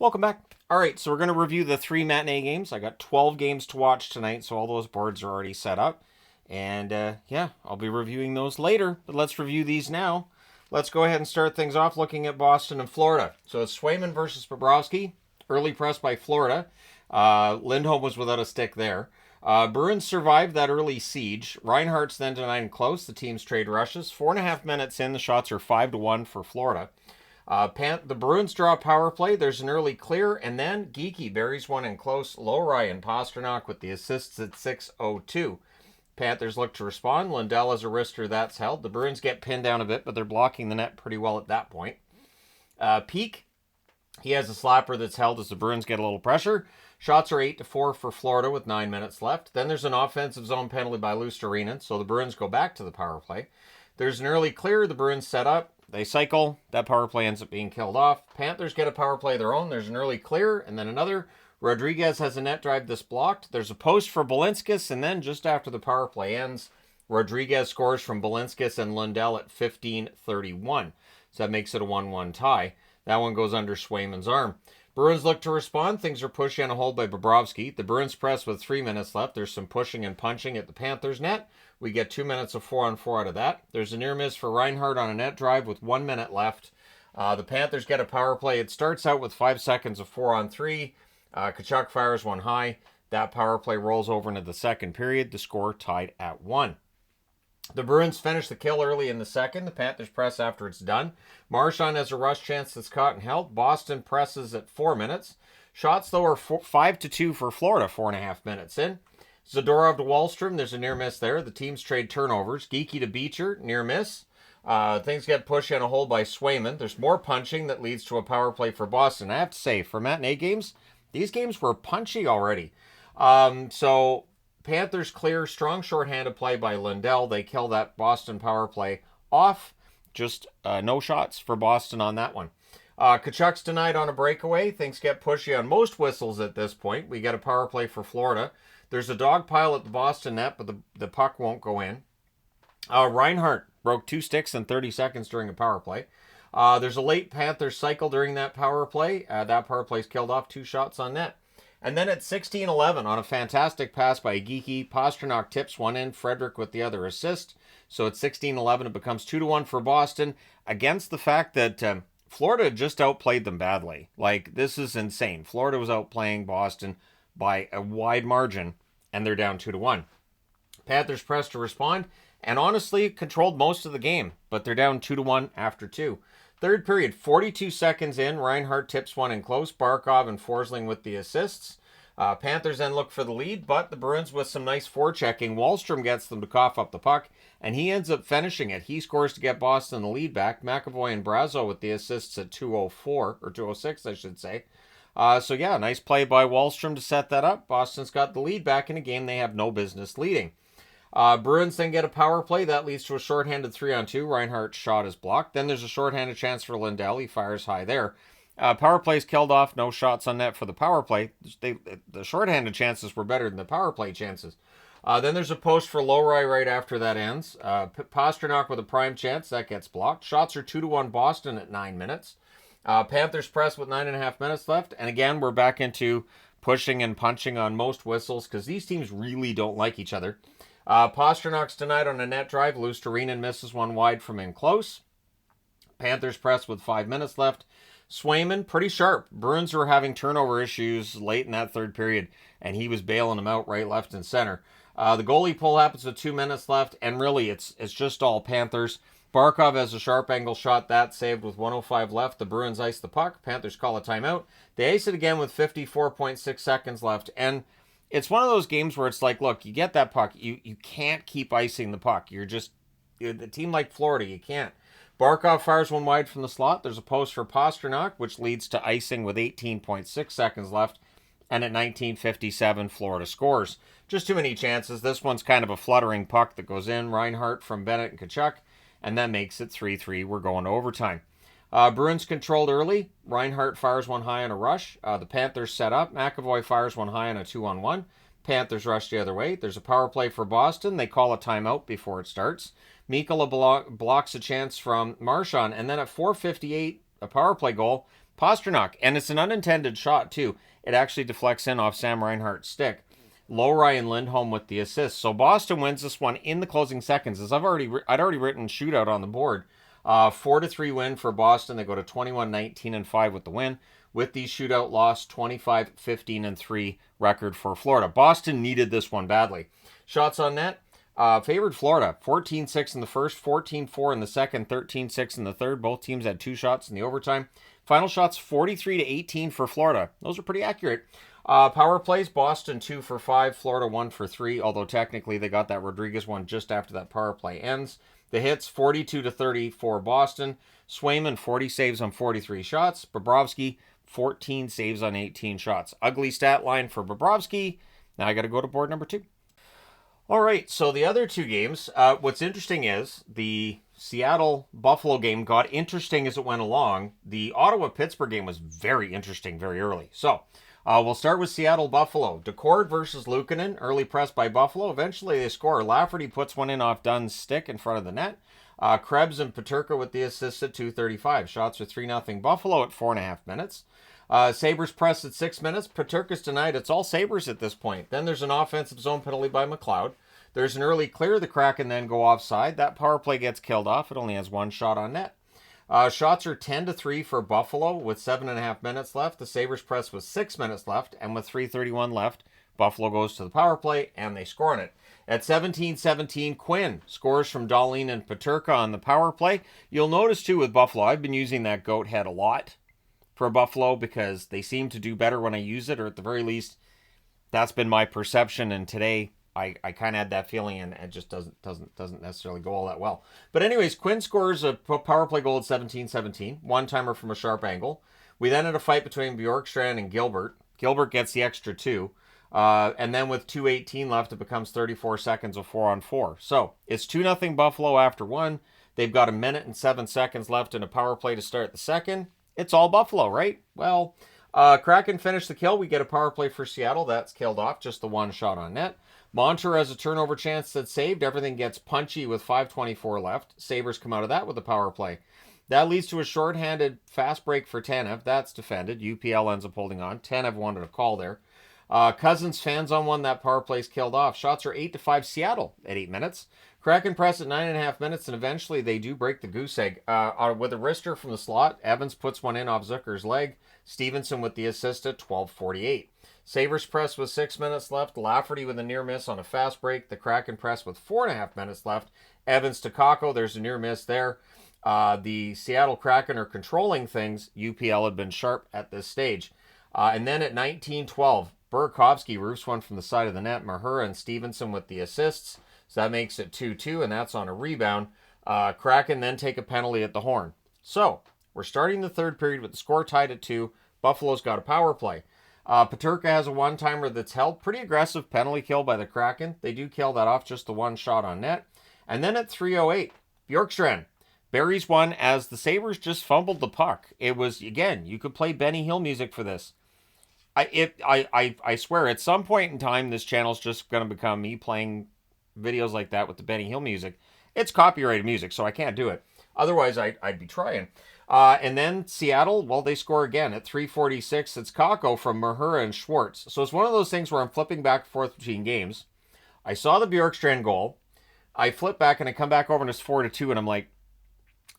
Welcome back. All right, so we're going to review the 3 matinee games. I got 12 games to watch tonight, so all those boards are already set up. And yeah, I'll be reviewing those later, but let's review these now. Let's go ahead and start things off looking at Boston and Florida. So it's Swayman versus Bobrovsky. Early press by Florida. Lindholm was without a stick there. Bruins survived that early siege. Reinhart's then denied and close. The teams trade rushes. 4.5 minutes in, the shots are 5-1 for Florida. The Bruins draw power play. There's an early clear, and then Geekie buries one in close. Low Ryan Pastrnak with the assists at 6:02. Panthers look to respond. Lundell has a wrister that's held. The Bruins get pinned down a bit, but they're blocking the net pretty well at that point. Peak, he has a slapper that's held as the Bruins get a little pressure. Shots are 8-4 for Florida with 9 minutes left. Then there's an offensive zone penalty by Luostarinen, so the Bruins go back to the power play. There's an early clear. The Bruins set up. They cycle. That power play ends up being killed off. Panthers get a power play of their own. There's an early clear and then another. Rodriguez has a net drive that's blocked. There's a post for Balinskis, and then just after the power play ends, Rodriguez scores from Balinskis and Lundell at 15:31. So that makes it a 1-1 tie. That one goes under Swayman's arm. Bruins look to respond. Things are pushed and a hold by Bobrovsky. The Bruins press with 3 minutes left. There's some pushing and punching at the Panthers' net. We get 2 minutes of 4-on-4 out of that. There's a near miss for Reinhart on a net drive with 1 minute left. The Panthers get a power play. It starts out with 5 seconds of 4-on-3. Tkachuk fires one high. That power play rolls over into the second period. The score tied at 1. The Bruins finish the kill early in the second. The Panthers press after it's done. Marchand has a rush chance that's caught and held. Boston presses at 4 minutes. Shots, though, are 5-2 for Florida 4.5 minutes in. Zadorov to Wallstrom, there's a near miss there. The teams trade turnovers. Geekie to Beecher, near miss. Things get pushed and a hold by Swayman. There's more punching that leads to a power play for Boston. I have to say, for matinee games, these games were punchy already. So Panthers clear, strong shorthanded play by Lundell. They kill that Boston power play off. Just no shots for Boston on that one. Tkachuk's denied on a breakaway. Things get pushy on most whistles at this point. We get a power play for Florida. There's a dog pile at the Boston net, but the puck won't go in. Reinhart broke 2 sticks in 30 seconds during a power play. There's a late Panthers cycle during that power play. That power play's killed off 2 shots on net. And then at 16:11, on a fantastic pass by Geekie, Pastrnak tips one in, Frederick with the other assist. So at 16:11, it becomes 2-1 for Boston against the fact that Florida just outplayed them badly. Like, this is insane. Florida was outplaying Boston by a wide margin, and they're down 2-1. Panthers pressed to respond, and honestly controlled most of the game, but they're down 2-1 after 2. Third period, 42 seconds in, Reinhart tips one in close, Barkov and Forsling with the assists. Panthers then look for the lead, but the Bruins with some nice forechecking. Wallstrom gets them to cough up the puck, and he ends up finishing it. He scores to get Boston the lead back. McAvoy and Brazo with the assists at 2:04, or 2:06, I should say. So yeah, nice play by Wallstrom to set that up. Boston's got the lead back in a game they have no business leading. Bruins then get a power play. That leads to a shorthanded 3-on-2. Reinhardt's shot is blocked. Then there's a shorthanded chance for Lundell. He fires high there. Power play's killed off. No shots on net for the power play. The shorthanded chances were better than the power play chances. Then there's a post for Lowry right after that ends. Pastrnak with a prime chance. That gets blocked. Shots are 2-1 Boston at 9 minutes. Panthers press with 9.5 minutes left. And again, we're back into pushing and punching on most whistles because these teams really don't like each other. Pasternak's denied on a net drive. Luostarinen misses one wide from in close. Panthers press with 5 minutes left. Swayman, pretty sharp. Bruins were having turnover issues late in that third period, and he was bailing them out right, left, and center. The goalie pull happens with 2 minutes left, and really it's just all Panthers. Barkov has a sharp angle shot. That saved with 1:05 left. The Bruins ice the puck. Panthers call a timeout. They ice it again with 54.6 seconds left, and it's one of those games where it's like, look, you get that puck. You can't keep icing the puck. You're a team like Florida, you can't. Barkov fires one wide from the slot. There's a post for Pastrnak, which leads to icing with 18.6 seconds left. And at 19:57, Florida scores. Just too many chances. This one's kind of a fluttering puck that goes in. Reinhart from Bennett and Tkachuk. And that makes it 3-3. We're going to overtime. Bruins controlled early. Reinhart fires one high on a rush. The Panthers set up. McAvoy fires one high on a 2-on-1. Panthers rush the other way. There's a power play for Boston. They call a timeout before it starts. Mikkola blocks a chance from Marchand. And then at 4:58, a power play goal. Pasternak, and it's an unintended shot too. It actually deflects in off Sam Reinhart's stick. Low Ryan Lindholm with the assist. So Boston wins this one in the closing seconds. As I'd already written shootout on the board. 4-3 win for Boston. They go to 21-19-5 with the win. With the shootout loss, 25-15-3 record for Florida. Boston needed this one badly. Shots on net, favored Florida. 14-6 in the first, 14-4 in the second, 13-6 in the third. Both teams had 2 shots in the overtime. Final shots, 43-18 for Florida. Those are pretty accurate. Power plays, Boston 2 for 5, Florida 1 for 3, although technically they got that Rodriguez one just after that power play ends. The hits, 42-30 for Boston. Swayman, 40 saves on 43 shots. Bobrovsky, 14 saves on 18 shots. Ugly stat line for Bobrovsky. Now I got to go to board number 2. All right, so the other 2 games, what's interesting is the Seattle-Buffalo game got interesting as it went along. The Ottawa-Pittsburgh game was very interesting very early. So we'll start with Seattle-Buffalo. Decord versus Luukkonen, early press by Buffalo. Eventually they score. Lafferty puts one in off Dunn's stick in front of the net. Krebs and Peterka with the assists at 2:35. Shots are 3-0 Buffalo at 4.5 minutes. Sabres press at 6 minutes. Peterka's denied. It's all Sabres at this point. Then there's an offensive zone penalty by McLeod. There's an early clear. The Kraken then go offside. That power play gets killed off. It only has 1 shot on net. Shots are 10-3 for Buffalo with 7.5 minutes left. The Sabres press with 6 minutes left, and with 3:31 left, Buffalo goes to the power play, and they score on it. At 17-17, Quinn scores from Dahlin and Peterka on the power play. You'll notice, too, with Buffalo, I've been using that goat head a lot for Buffalo because they seem to do better when I use it, or at the very least, that's been my perception, and today I kind of had that feeling, and it just doesn't necessarily go all that well. But anyways, Quinn scores a power play goal at 17-17, one-timer from a sharp angle. We then had a fight between Bjorkstrand and Gilbert. Gilbert gets the extra 2. And then with 2:18 left, it becomes 34 seconds of 4-on-4. So it's 2-0 Buffalo after 1. They've got 1 minute and 7 seconds left in a power play to start the second. It's all Buffalo, right? Well, Kraken finish the kill. We get a power play for Seattle. That's killed off. Just the 1 shot on net. Montour has a turnover chance that's saved. Everything gets punchy with 5:24 left. Sabres come out of that with a power play. That leads to a shorthanded fast break for Tanev. That's defended. UPL ends up holding on. Tanev wanted a call there. Cousins fans on one. That power play's killed off. Shots are 8-5 Seattle at 8 minutes. Kraken press at 9.5 minutes, and eventually they do break the goose egg. With a wrister from the slot, Evans puts one in off Zucker's leg. Stevenson with the assist at 12:48. Sabres press with 6 minutes left. Lafferty with a near miss on a fast break. The Kraken press with 4.5 minutes left. Evans to Kakko. There's a near miss there. The Seattle Kraken are controlling things. UPL had been sharp at this stage. And then at 19:12, Burakovsky roofs one from the side of the net. Mahura and Stevenson with the assists. So that makes it 2-2, and that's on a rebound. Kraken then take a penalty at the horn. So we're starting the third period with the score tied at 2. Buffalo's got a power play. Peterka has a one-timer that's held. Pretty aggressive penalty kill by the Kraken. They do kill that off, just the 1 shot on net. And then at 3:08, Bjorkstrand buries one as the Sabres just fumbled the puck. It was, again, you could play Benny Hill music for this. I swear, at some point in time, this channel's just going to become me playing videos like that with the Benny Hill music. It's copyrighted music, so I can't do it. Otherwise, I'd be trying. And then Seattle, well, they score again at 3:46. It's Kakko from Mahura and Schwartz. So it's one of those things where I'm flipping back and forth between games. I saw the Bjorkstrand goal. I flip back and I come back over and it's 4-2, and I'm like,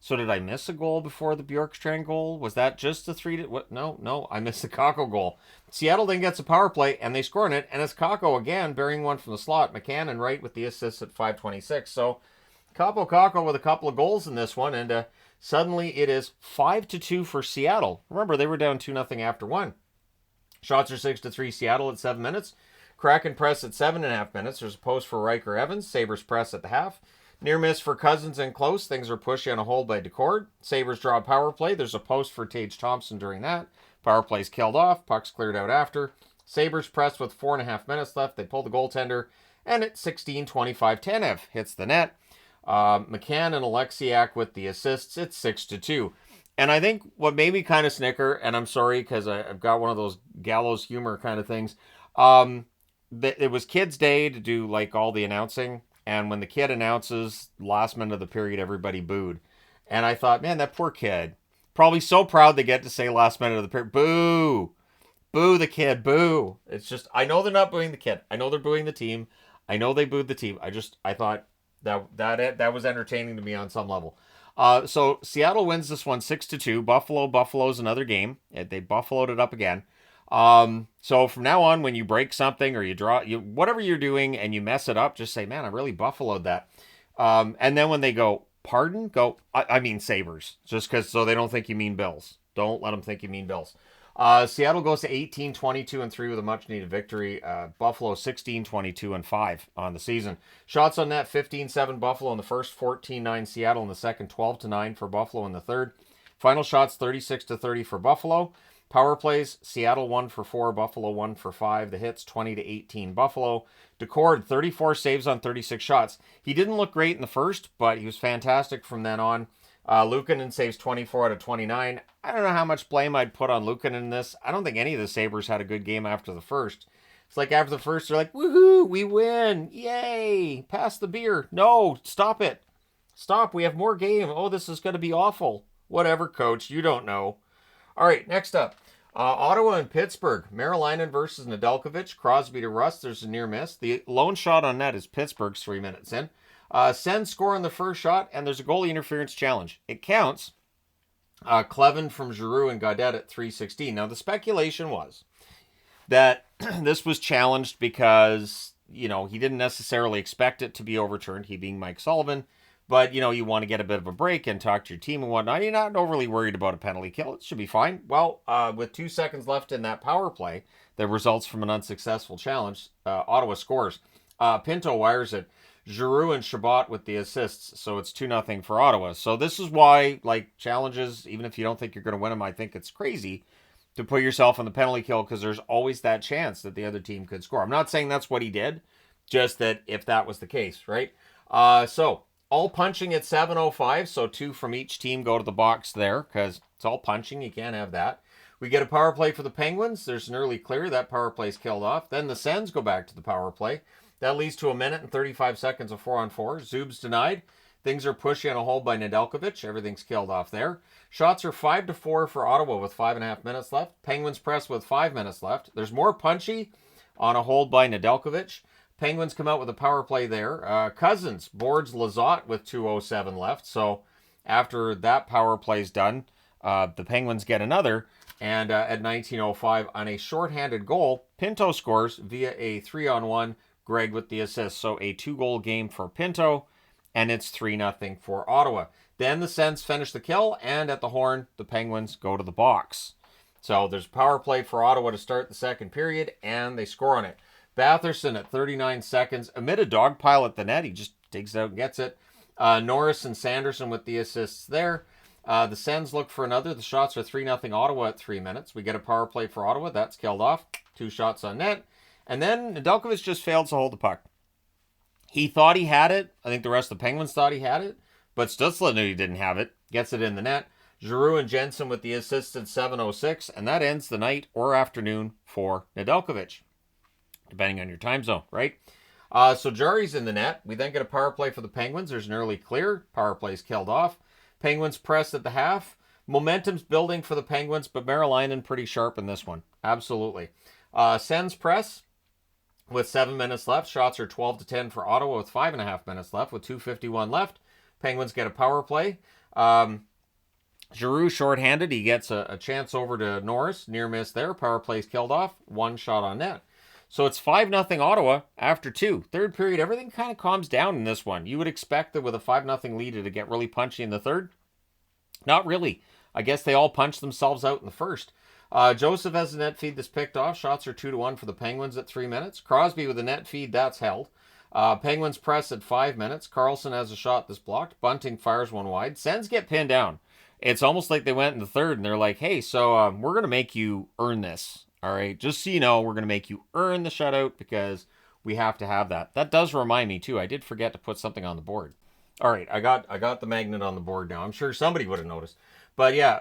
so did I miss a goal before the Bjorkstrand goal? Was that just the 3 to... What? No, I missed the Kakko goal. Seattle then gets a power play, and they score on it, and it's Kakko again, burying one from the slot. McCann and Wright with the assists at 5:26. So, Kakko with a couple of goals in this one, and suddenly it is 5-2 for Seattle. Remember, they were down 2-0 after 1. Shots are 6-3 Seattle at 7 minutes. Kraken press at 7.5 minutes. There's a post for Riker Evans. Sabres press at the half. Near miss for Cousins and close. Things are pushy on a hold by Decord. Sabres draw a power play. There's a post for Tage Thompson during that. Power play's killed off. Puck's cleared out after. Sabres press with 4.5 minutes left. They pull the goaltender. And at 16:25, Tanev hits the net. McCann and Alexiak with the assists. It's 6-2. And I think what made me kind of snicker, and I'm sorry because I've got one of those gallows humor kind of things. It was Kids' Day to do like all the announcing. And when the kid announces last minute of the period, everybody booed. And I thought, man, that poor kid. Probably so proud they get to say last minute of the period, boo. Boo the kid, boo. It's just, I know they're not booing the kid. I know they're booing the team. I know they booed the team. I thought that was entertaining to me on some level. So Seattle wins this one 6-2. Buffalo's another game. They buffaloed it up again. So from now on, when you break something or you draw, whatever you're doing and you mess it up, just say, man, I really buffaloed that. And then when they go, pardon? I mean Sabres. Just because, so they don't think you mean Bills. Don't let them think you mean Bills. Seattle goes to 18-22-3 with a much-needed victory. Buffalo 16-22-5 on the season. Shots on net, 15-7 Buffalo in the first, 14-9 Seattle in the second, 12-9 for Buffalo in the third. Final shots, 36-30 for Buffalo. Power plays, Seattle 1 for 4, Buffalo 1 for 5. The hits, 20-18 Buffalo. Decord, 34 saves on 36 shots. He didn't look great in the first, but he was fantastic from then on. Luukkonen saves 24 out of 29. I don't know how much blame I'd put on Luukkonen in this. I don't think any of the Sabres had a good game after the first. It's like after the first, they're like, woohoo, we win. Yay, pass the beer. No, stop it. Stop, we have more game. Oh, this is going to be awful. Whatever, coach, you don't know. All right, next up. Ottawa and Pittsburgh. Marilainen versus Nedeljkovic. Crosby to Rust. There's a near miss. The lone shot on net is Pittsburgh's 3 minutes in. Sens score on the first shot, and there's a goalie interference challenge. It counts. Clevin from Giroux and Gaudette at 3:16. Now, the speculation was that this was challenged because, he didn't necessarily expect it to be overturned, he being Mike Sullivan. But, you want to get a bit of a break and talk to your team and whatnot. You're not overly worried about a penalty kill. It should be fine. Well, with 2 seconds left in that power play that results from an unsuccessful challenge, Ottawa scores. Pinto wires it. Giroux and Chabot with the assists, so it's 2-0 for Ottawa. So this is why, challenges, even if you don't think you're going to win them, I think it's crazy to put yourself on the penalty kill because there's always that chance that the other team could score. I'm not saying that's what he did, just that if that was the case, right? So all punching at 7:05, so 2 from each team go to the box there because it's all punching. You can't have that. We get a power play for the Penguins. There's an early clear. That power play's killed off. Then the Sens go back to the power play. That leads to 1 minute and 35 seconds of 4-on-4. Zub's denied. Things are pushy on a hold by Nedeljkovic. Everything's killed off there. Shots are 5-4 for Ottawa with 5.5 minutes left. Penguins press with 5 minutes left. There's more punchy on a hold by Nedeljkovic. Penguins come out with a power play there. Cousins boards Lizotte with 2:07 left. So after that power play's done, the Penguins get another. And at 19:05 on a shorthanded goal, Pinto scores via a 3-on-1. Greg with the assist. So a 2-goal game for Pinto, and it's 3-0 for Ottawa. Then the Sens finish the kill, and at the horn, the Penguins go to the box. So there's power play for Ottawa to start the second period, and they score on it. Batherson at 39 seconds, amid a dogpile at the net, he just digs out and gets it. Norris and Sanderson with the assists there. The Sens look for another. The shots are 3-0 Ottawa at 3 minutes. We get a power play for Ottawa. That's killed off. 2 shots on net. And then Nedeljkovic just failed to hold the puck. He thought he had it. I think the rest of the Penguins thought he had it. But Stutzla knew he didn't have it. Gets it in the net. Giroux and Jensen with the assist at 7:06. And that ends the night or afternoon for Nedeljkovic. Depending on your time zone, right? So Jari's in the net. We then get a power play for the Penguins. There's an early clear. Power play's killed off. Penguins press at the half. Momentum's building for the Penguins, but Marilainen pretty sharp in this one. Absolutely. Sens press. With 7 minutes left, shots are 12-10 for Ottawa with 5.5 minutes left. With 2:51 left, Penguins get a power play. Giroux shorthanded. He gets a chance over to Norris. Near miss there. Power play's killed off. 1 shot on net. So it's 5-0 Ottawa after 2. Third period, everything kind of calms down in this one. You would expect that with a 5-0 lead to get really punchy in the third. Not really. I guess they all punched themselves out in the first. Joseph has a net feed that's picked off. Shots are 2-1 for the Penguins at 3 minutes. Crosby with a net feed that's held. Penguins press at 5 minutes. Carlson has a shot that's blocked. Bunting fires one wide. Sens get pinned down. It's almost like they went in the third and they're like, hey, so we're going to make you earn this. All right, just so you know, we're going to make you earn the shutout because we have to have that. That does remind me, too. I did forget to put something on the board. All right, I got the magnet on the board now. I'm sure somebody would have noticed. But yeah,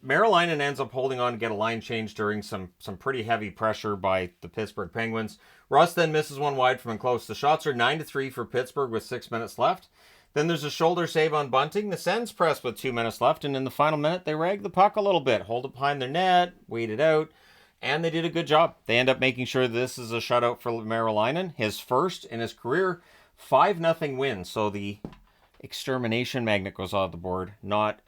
Marilainen ends up holding on to get a line change during some pretty heavy pressure by the Pittsburgh Penguins. Russ then misses one wide from close. The shots are 9-3 for Pittsburgh with 6 minutes left. Then there's a shoulder save on Bunting. The Sens press with 2 minutes left, and in the final minute, they rag the puck a little bit, hold it behind their net, wait it out, and they did a good job. They end up making sure this is a shutout for Merrilainen, his first in his career, 5-0 win. So the extermination magnet goes off the board, not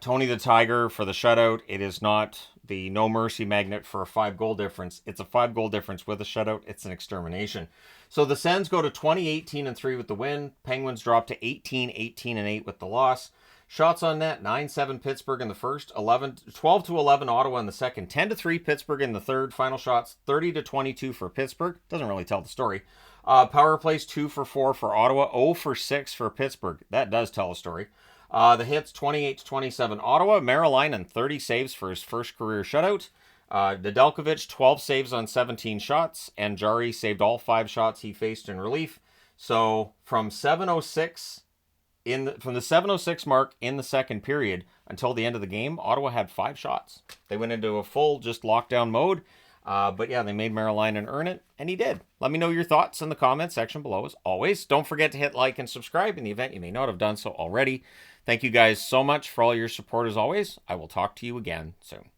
Tony the Tiger for the shutout. It is not the no mercy magnet for a 5-goal difference. It's a 5-goal difference with a shutout. It's an extermination. So the Sens go to 20-18-3 with the win. Penguins drop to 18-18-8 with the loss. Shots on net, 9-7 Pittsburgh in the first, 12-11 Ottawa in the second, 10-3 Pittsburgh in the third. Final shots, 30-22 for Pittsburgh. Doesn't really tell the story. Power plays 2 for 4 for Ottawa, 0 for 6 for Pittsburgh. That does tell a story. The hits, 28-27 Ottawa. Merrilainen, 30 saves for his first career shutout. Nedeljkovic, 12 saves on 17 shots. And Jari saved all 5 shots he faced in relief. So from 7:06 from the 7:06 mark in the second period until the end of the game, Ottawa had 5 shots. They went into a full just lockdown mode. But yeah, they made Merrilainen earn it, and he did. Let me know your thoughts in the comments section below as always. Don't forget to hit like and subscribe in the event you may not have done so already. Thank you guys so much for all your support as always. I will talk to you again soon.